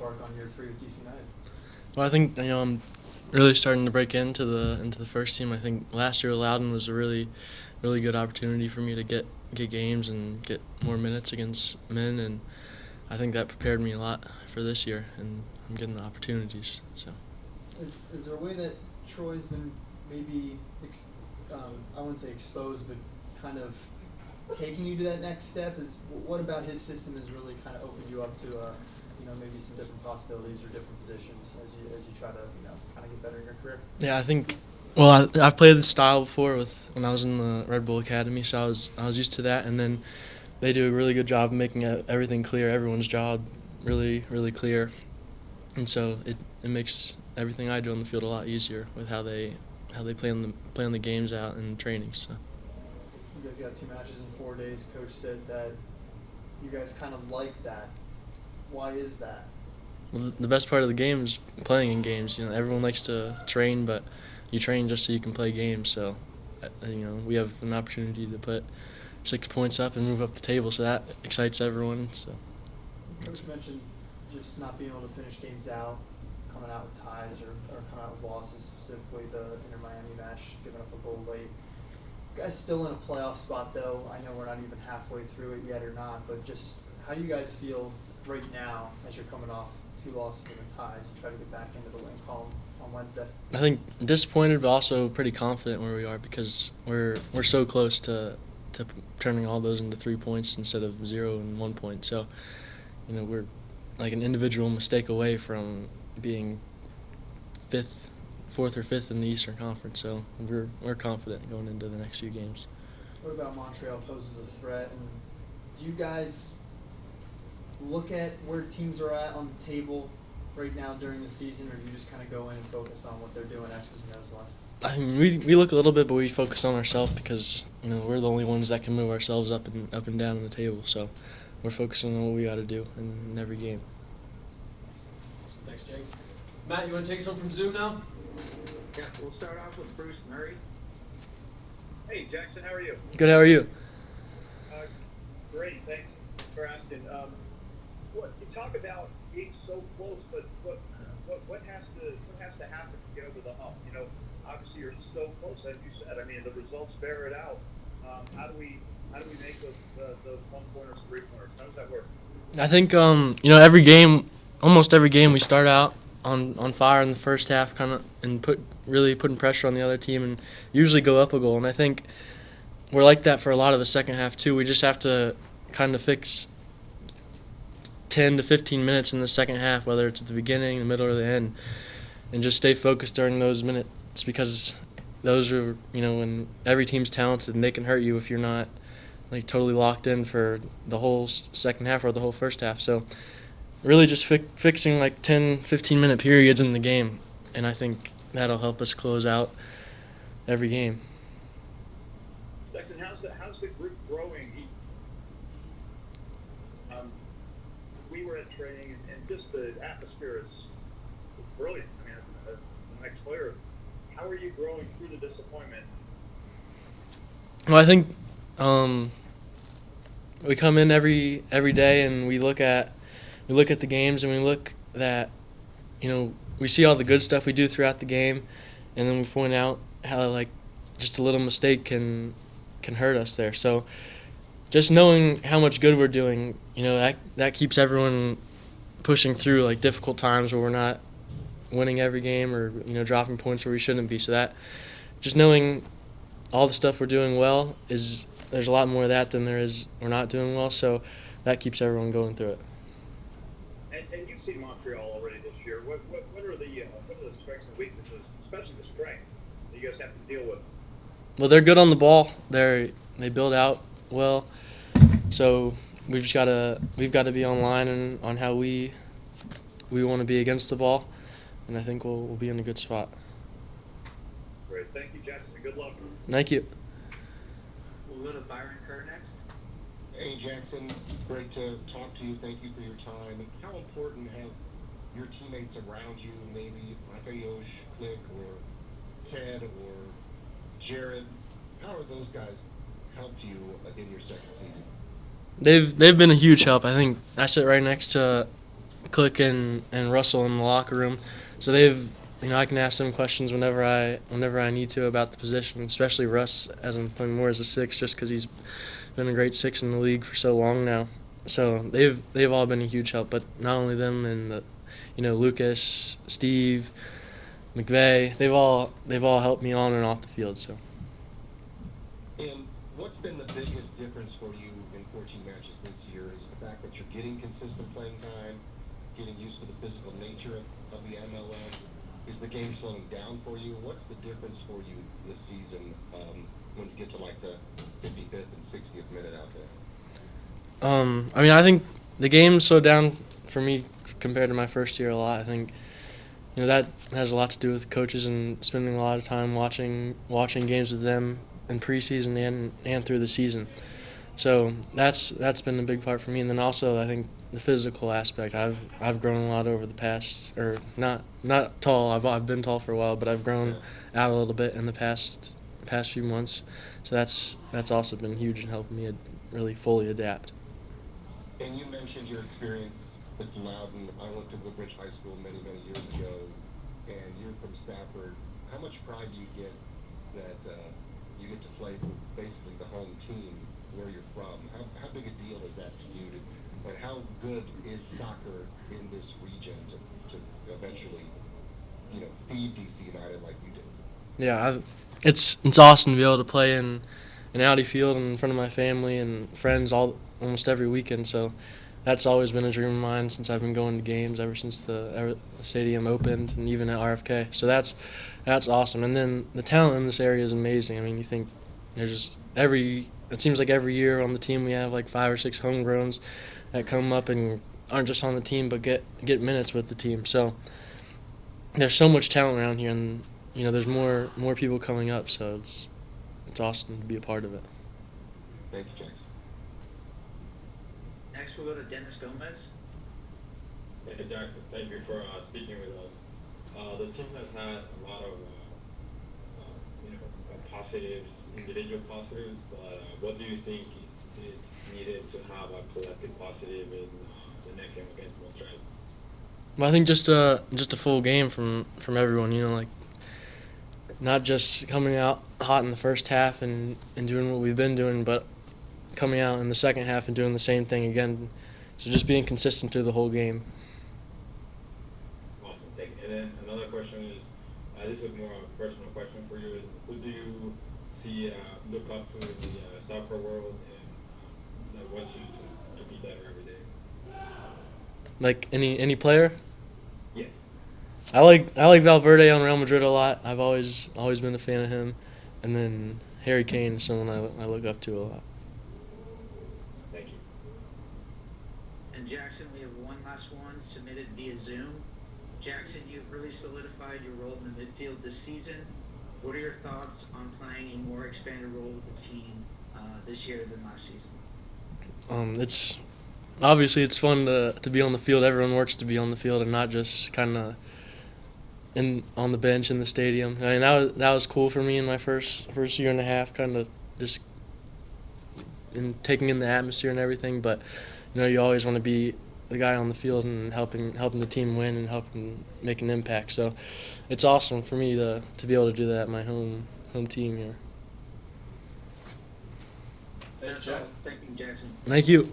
embark on year 3 with DC United? Well, I think I'm really starting to break into the first team. I think last year Loudon was a really good opportunity for me to get games and get more minutes against men, and I think that prepared me a lot for this year, and I'm getting the opportunities. So. Is there a way that Troy's been maybe, I wouldn't say exposed, but kind of taking you to that next step? What about his system has really kind of opened you up to, maybe some different possibilities or different positions as you try to, kind of get better in your career? Yeah, I think. Well, I've played this style before when I was in the Red Bull Academy, so I was used to that. And then they do a really good job of making everything clear, everyone's job really clear, and so it makes everything I do on the field a lot easier with how they plan the games out and training. So. You guys got 2 matches in 4 days. Coach said that you guys kind of like that. Why is that? Well, the best part of the game is playing in games. Everyone likes to train, but you train just so you can play games. So, we have an opportunity to put 6 points up and move up the table, so that excites everyone. So. Coach mentioned just not being able to finish games out, coming out with ties or coming out with losses, specifically the Inter-Miami match, giving up a goal late. You guys still in a playoff spot, though. I know we're not even halfway through it yet or not, but just how do you guys feel right now as you're coming off 2 losses and a tie as you try to get back into the win column on Wednesday? I think disappointed, but also pretty confident where we are because we're so close to turning all those into 3 points instead of 0 and 1 point. So, we're like an individual mistake away from being 4th or 5th in the Eastern Conference. So we're confident going into the next few games. What about Montreal poses a threat? And do you guys look at where teams are at on the table right now during the season, or do you just kind of go in and focus on what they're doing, X's and O's wise? I mean, we look a little bit, but we focus on ourselves because we're the only ones that can move ourselves up and down on the table. So we're focusing on what we got to do in every game. Thanks, Jake. Matt, you want to take some from Zoom now? Yeah, we'll start off with Bruce Murray. Hey, Jackson, how are you? Good. How are you? Great, thanks for asking. You talk about being so close, but what has to happen to get over the hump? Obviously you're so close, as you said. I mean, the results bear it out. How do we make those 1-pointers, 3-pointers? How does that work? I think almost every game we start out on fire in the first half, and putting pressure on the other team, and usually go up a goal. And I think we're like that for a lot of the second half too. We just have to kind of fix 10 to 15 minutes in the second half, whether it's at the beginning, the middle, or the end, and just stay focused during those minutes because those are when every team's talented and they can hurt you if you're not like totally locked in for the whole second half or the whole first half. So really just fixing like 10, 15-minute periods in the game, and I think that'll help us close out every game. Jackson, how's the group growing? We were at training, and just the atmosphere is brilliant. I mean, as an ex-player, how are you growing through the disappointment? Well, I think we come in every day and we look at the games, and we look that we see all the good stuff we do throughout the game, and then we point out how like just a little mistake can hurt us there. So just knowing how much good we're doing, that keeps everyone pushing through like difficult times where we're not winning every game or dropping points where we shouldn't be. So that just knowing all the stuff we're doing well there's a lot more of that than there is we're not doing well. So that keeps everyone going through it. And you've seen Montreal already this year. What are the strengths and weaknesses, especially the strengths, that you guys have to deal with? Well, they're good on the ball. They build out well. So we've got to be online and on how we want to be against the ball, and I think we'll be in a good spot. Great, thank you, Jackson. Good luck. Thank you. We'll go to Byron Kerr next. Hey, Jackson, great to talk to you. Thank you for your time. And how important have your teammates around you, maybe Mateusz, Click, or Ted, or Jared? How are those guys helped you in your second season? They've been a huge help. I think I sit right next to Click and Russell in the locker room, so they've I can ask them questions whenever I need to about the position, especially Russ as I'm playing more as a 6, just because he's been a great 6 in the league for so long now. So they've all been a huge help, but not only them and Lucas, Steve, McVeigh, they've all helped me on and off the field. So. And what's been the biggest difference for you in 14 matches this year is the fact that you're getting consistent playing time, getting used to the physical nature of the MLS. Is the game slowing down for you? What's the difference for you this season when you get to like the 55th and 60th minute out there? I think the game slowed down for me compared to my first year a lot. I think that has a lot to do with coaches and spending a lot of time watching games with them in preseason and through the season. So that's been a big part for me. And then also I think the physical aspect. I've grown a lot over the past, or not tall. I've been tall for a while, but I've grown out a little bit in the past few months. So that's also been huge in helping me really fully adapt. And you mentioned your experience with Loudon. I went to Woodbridge High School many years ago, and you're from Stafford. How much pride do you get that you get to play for basically the home team where you're from? How big a deal is that to you? And how good is soccer in this region to eventually, feed DC United like you did? Yeah, it's awesome to be able to play in Audi Field in front of my family and friends almost every weekend. So that's always been a dream of mine since I've been going to games ever since the stadium opened, and even at RFK. So that's awesome. And then the talent in this area is amazing. I mean, you think there's just it seems like every year on the team we have like 5 or 6 homegrowns that come up and aren't just on the team but get minutes with the team. So there's so much talent around here, and there's more people coming up. So it's awesome to be a part of it. Thank you, Jackson. Next, we'll go to Dennis Gomez. Hey Jackson, thank you for speaking with us. The team has had a lot of positives, individual positives, but what do you think it's needed to have a collective positive in the next game against Montréal? Well, I think just a full game from everyone. Like not just coming out hot in the first half and doing what we've been doing, but coming out in the second half and doing the same thing again. So just being consistent through the whole game. Awesome, thank you. And then another question is, this is more a personal question for you. Who do you see look up to in the soccer world and that wants you to be better every day? Like any player? Yes. I like Valverde on Real Madrid a lot. I've always been a fan of him. And then Harry Kane is someone I look up to a lot. Thank you. And Jackson, we have one last one submitted via Zoom. Jackson, you've really solidified your role in the midfield this season. What are your thoughts on playing a more expanded role with the team this year than last season? It's obviously it's fun to be on the field. Everyone works to be on the field and not just kind of on the bench in the stadium. I mean that was cool for me in my first year and a half, kind of just in taking in the atmosphere and everything. But you always want to be the guy on the field and helping the team win and helping make an impact. So it's awesome for me to be able to do that at my home team here. That's all. Thank you, Jackson. Thank you.